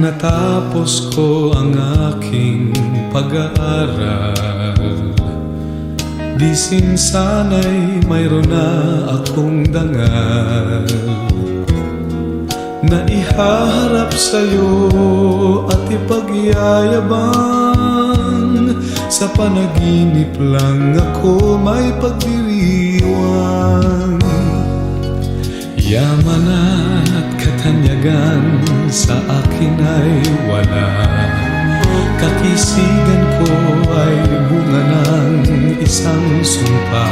natapos ko ang aking pag-aaral, di sana'y mayroon na akong dangal na ihaharap sa'yo at ipagyayabang. Sa panaginip lang ako may pagdiriwang. Yaman at katanyagan sa akin ay wala, kakisigan ko ay bunga ng isang sumpa.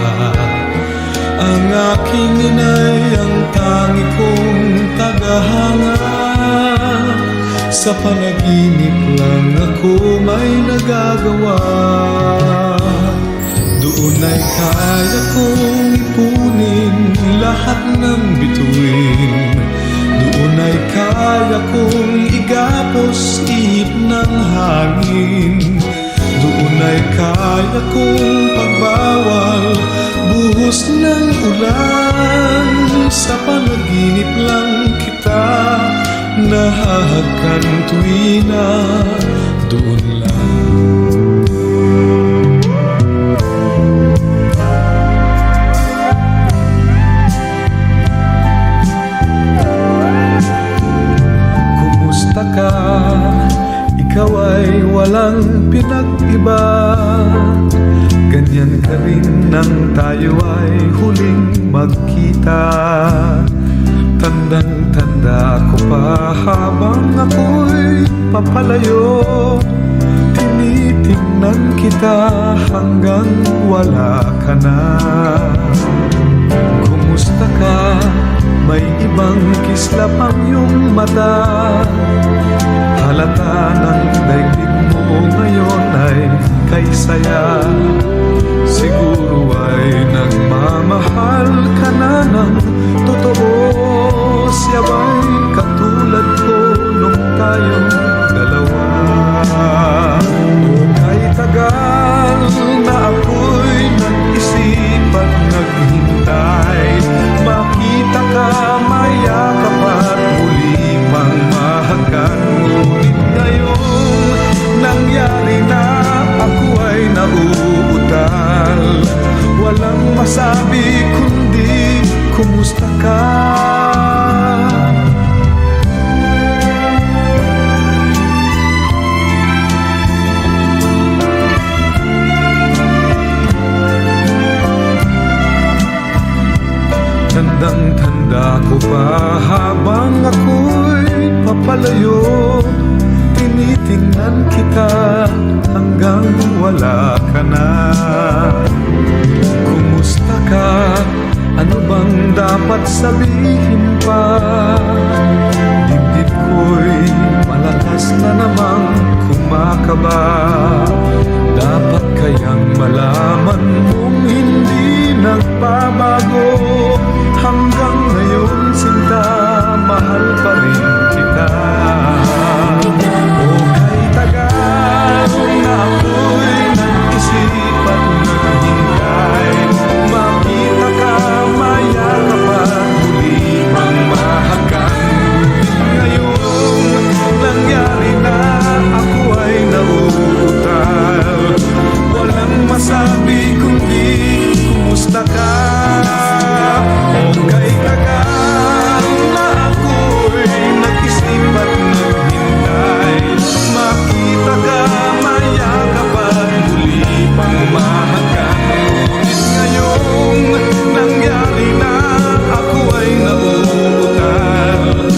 Ang aking inay ang tangi kong tagahanga, sa panaginip lang ako may nagagawa. Doon ay kaya kong ipunin lahat ng bituin, doon ay kaya kong igapos ihip ng hangin, doon ay kaya kong pagbawal buhos ng ulan. Sa panaginip lang kita nahahagkan tuwing na doon lang. Kumusta ka? Ikaw ay walang pinag-iba, ganyan ka rin nang tayo ay huling magkita. Tandang-tanda ko pa habang ako'y papalayo, tinitingnan kita hanggang wala ka na. Kumusta ka? May ibang kislap ang iyong mata, halata ng daigdig mo ngayon ay kay saya. Siguro ay nagmamahal ka na ng totoo, siya ba'y katulad ko nung tayong dalawa? O kay tagal na ako'y nag-isip at naghintay, makita ka, mayakap at muli pang mahagkan. Ngunit ngayon nangyari na, ako ay nauutal, walang masabi kundi kumusta ka? Tandang-tanda ko pa habang ako'y papalayo, tinitingnan kita hanggang wala ka na. Kumusta ka? Ano bang dapat sabihin pa? Dibdib ko'y malakas na namang kumakaba. Dapat kayang malaman mong hindi nagbabago, hanggang ngayon sinta, mahal pa rin kita. O kay tagal na ako'y nag-isip at naghintay, makita ka, mayakap at muli pang mahagkan. Ngayon nangyari na, ako ay nauutal, walang masabi kundi kumusta ka? O kay tagal na ako'y nag-isip at naghintay, makita ka, mayakap at muli pang mahagkan. Ngunit ngayong nangyari na, ako ay nauutal,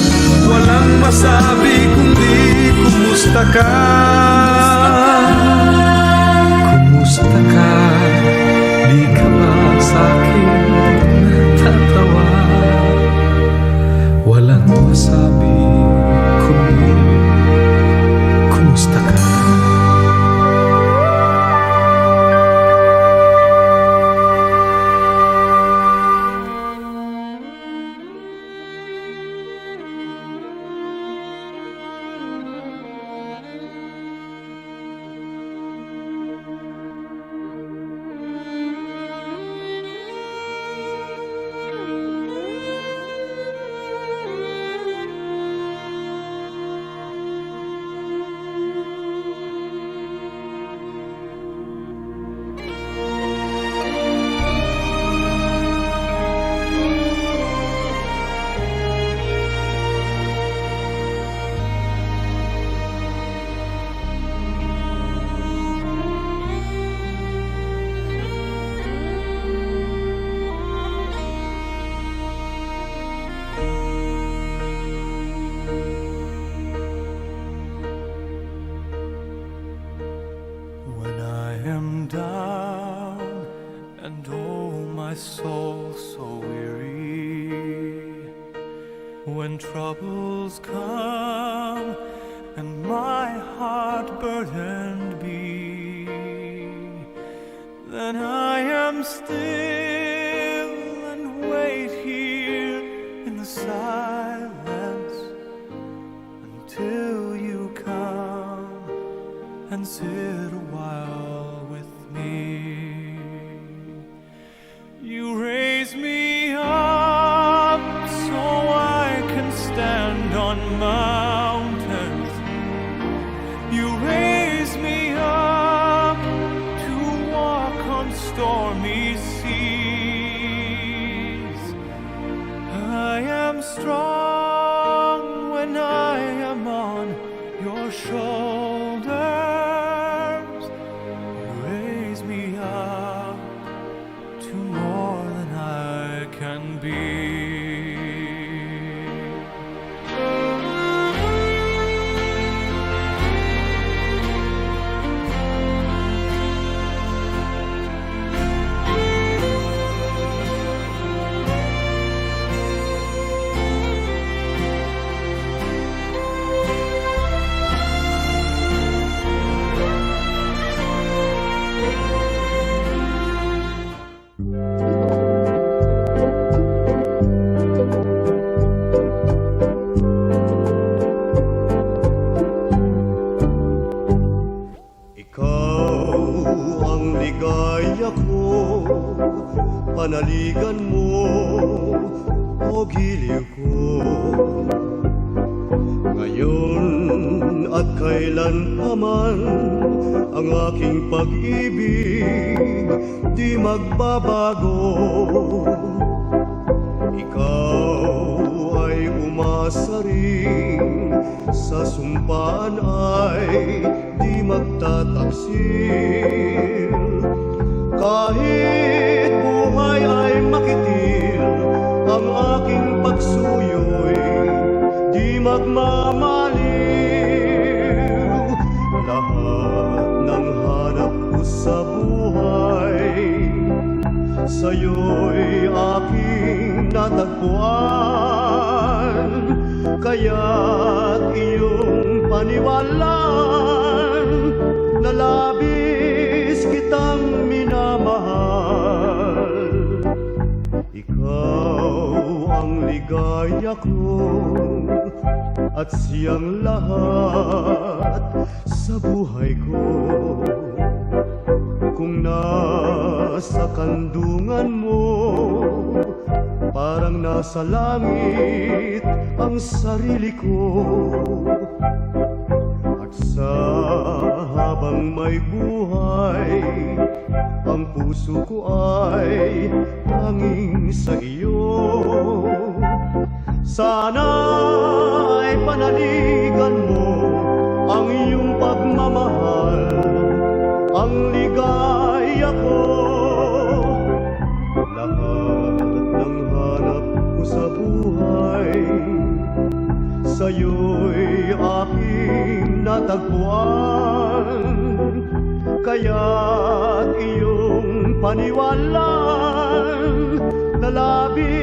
walang masabi kundi kumusta ka? Kumusta ka? Di ka ba sa'kin tatawa? Walang masabi kundi kumusta ka? my soul so weary. When troubles come and my heart burdened be, then I am still and wait here in the silence until you come and sit a while with me. You raise me up so I can stand on mountains. You raise me up to walk on stormy seas. I am strong when I am on your shoulders. You raise me up to more than I can be. Panaligan mo o giliw ko, ngayon at kailan pa man ang aking pag-ibig di magbabago. Ikaw ay umasa rin, sa sumpaan ay di magtataksil. Kahit buhay ay makitil, ang aking pagsuyo'y di magmamaliw. Lahat ng hanap ko sa buhay, sa'yo'y aking natagpuan. Kaya't iyong paniwalaan na labis kitang minamahal. Ikaw ang ligaya ko at siyang lahat sa buhay ko. Kung nasa kandungan mo, parang nasa langit ang sarili ko. At sa habang may buhay, ang puso ko ay tanging sa iyo. Sana ay panaligan mo ang iyong pagmamahal, ang ligaya ko. Lahat ng hanap ko sa buhay, sa'yo'y aking natagpuan. Kaya't iyong paniwalaan na labis